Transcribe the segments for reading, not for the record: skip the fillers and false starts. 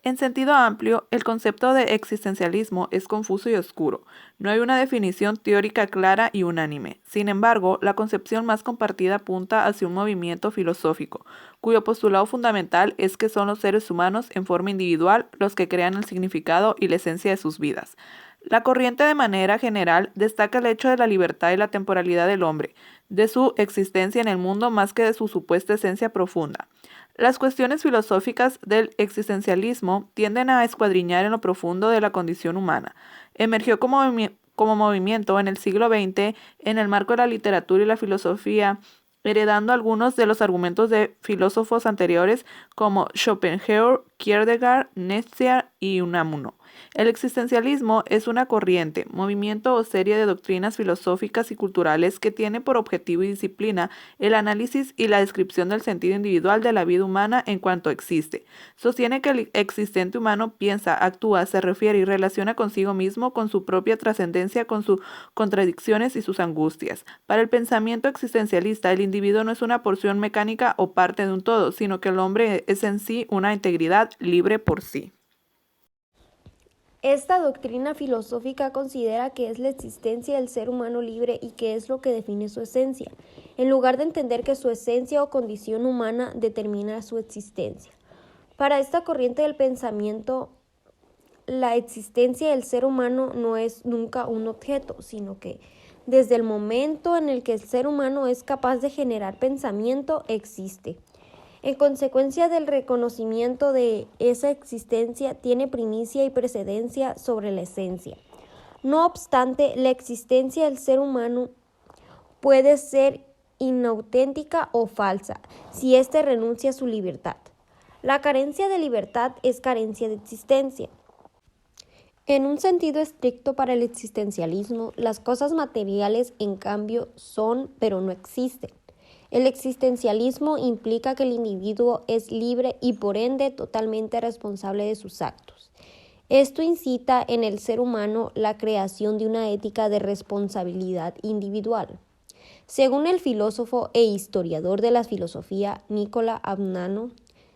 En sentido amplio, el concepto de existencialismo es confuso y oscuro. No hay una definición teórica clara y unánime. Sin embargo, la concepción más compartida apunta hacia un movimiento filosófico, cuyo postulado fundamental es que son los seres humanos en forma individual los que crean el significado y la esencia de sus vidas. La corriente de manera general destaca el hecho de la libertad y la temporalidad del hombre, de su existencia en el mundo más que de su supuesta esencia profunda. Las cuestiones filosóficas del existencialismo tienden a escuadriñar en lo profundo de la condición humana. Emergió como movimiento en el siglo XX en el marco de la literatura y la filosofía, heredando algunos de los argumentos de filósofos anteriores como Schopenhauer, Kierkegaard, Nietzsche y Unamuno. El existencialismo es una corriente, movimiento o serie de doctrinas filosóficas y culturales que tiene por objetivo y disciplina el análisis y la descripción del sentido individual de la vida humana en cuanto existe. Sostiene que el existente humano piensa, actúa, se refiere y relaciona consigo mismo, con su propia trascendencia, con sus contradicciones y sus angustias. Para el pensamiento existencialista, el individuo no es una porción mecánica o parte de un todo, sino que el hombre es en sí una integridad libre por sí. Esta doctrina filosófica considera que es la existencia del ser humano libre y que es lo que define su esencia, en lugar de entender que su esencia o condición humana determina su existencia. Para esta corriente del pensamiento, la existencia del ser humano no es nunca un objeto, sino que desde el momento en el que el ser humano es capaz de generar pensamiento, existe. En consecuencia del reconocimiento de esa existencia, tiene primicia y precedencia sobre la esencia. No obstante, la existencia del ser humano puede ser inauténtica o falsa, si éste renuncia a su libertad. La carencia de libertad es carencia de existencia. En un sentido estricto para el existencialismo, las cosas materiales, en cambio, son, pero no existen. El existencialismo implica que el individuo es libre y por ende totalmente responsable de sus actos. Esto incita en el ser humano la creación de una ética de responsabilidad individual. Según el filósofo e historiador de la filosofía Nicola Aunano,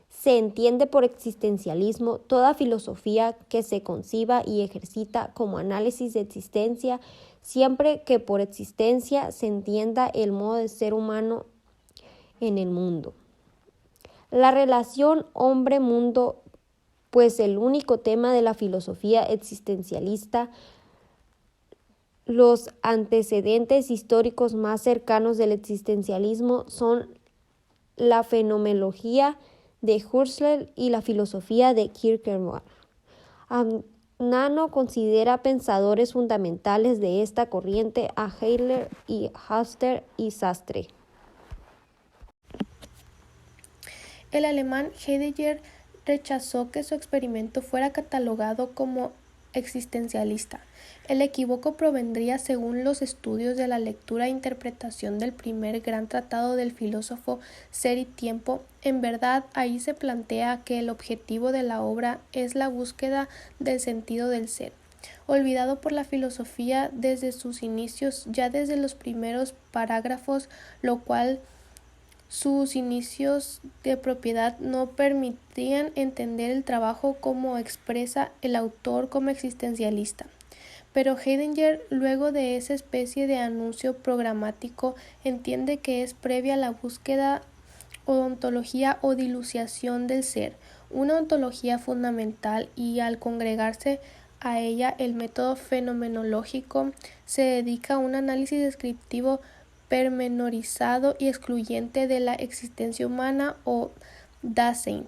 se entiende por existencialismo toda filosofía que se conciba y ejercita como análisis de existencia, siempre que por existencia se entienda el modo de ser humano en el mundo. La relación hombre-mundo, pues el único tema de la filosofía existencialista. Los antecedentes históricos más cercanos del existencialismo son la fenomenología de Husserl y la filosofía de Kierkegaard. Aunano considera pensadores fundamentales de esta corriente a Heidegger y Husserl y Sartre. El alemán Heidegger rechazó que su experimento fuera catalogado como existencialista. El equívoco provendría según los estudios de la lectura e interpretación del primer gran tratado del filósofo Ser y Tiempo. En verdad, ahí se plantea que el objetivo de la obra es la búsqueda del sentido del ser. Olvidado por la filosofía desde sus inicios, ya desde los primeros parágrafos, lo cual sus inicios de propiedad no permitían entender el trabajo como expresa el autor como existencialista. Pero Heidegger, luego de esa especie de anuncio programático, entiende que es previa la búsqueda ontología o diluciación del ser, una ontología fundamental, y al congregarse a ella el método fenomenológico se dedica a un análisis descriptivo pormenorizado y excluyente de la existencia humana o Dasein,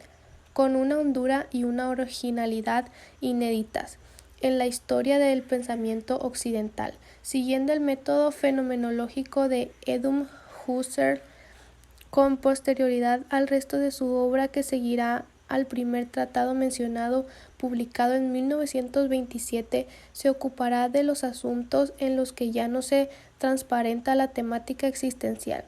con una hondura y una originalidad inéditas en la historia del pensamiento occidental. Siguiendo el método fenomenológico de Edmund Husserl, con posterioridad al resto de su obra, que seguirá al primer tratado mencionado, publicado en 1927, se ocupará de los asuntos en los que ya no se transparenta la temática existencial.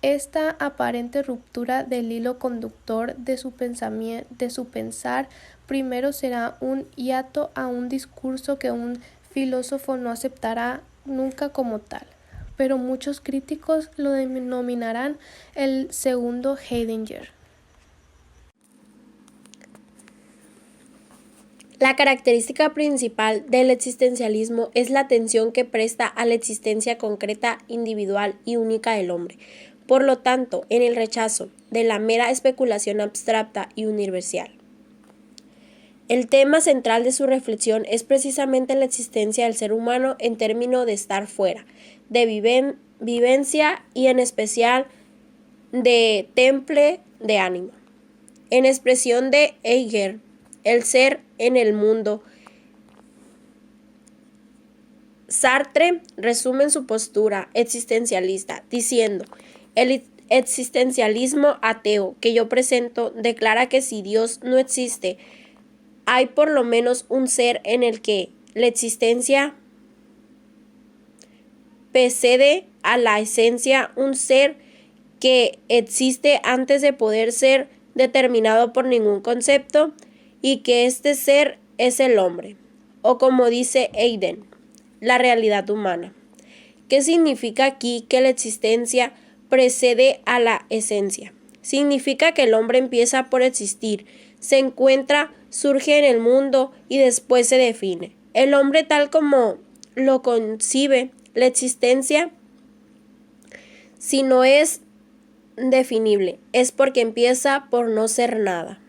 Esta aparente ruptura del hilo conductor de su pensar primero será un hiato a un discurso que un filósofo no aceptará nunca como tal, pero muchos críticos lo denominarán el segundo Heidegger. La característica principal del existencialismo es la atención que presta a la existencia concreta, individual y única del hombre. Por lo tanto, en el rechazo de la mera especulación abstracta y universal. El tema central de su reflexión es precisamente la existencia del ser humano en términos de estar fuera, de vivencia y en especial de temple de ánimo. En expresión de Heidegger, el ser en el mundo. Sartre resume su postura existencialista diciendo: el existencialismo ateo que yo presento declara que si Dios no existe, hay por lo menos un ser en el que la existencia precede a la esencia, un ser que existe antes de poder ser determinado por ningún concepto, y que este ser es el hombre, o como dice Heidegger, la realidad humana. ¿Qué significa aquí que la existencia precede a la esencia? Significa que el hombre empieza por existir, se encuentra, surge en el mundo y después se define. El hombre tal como lo concibe la existencia, si no es definible, es porque empieza por no ser nada.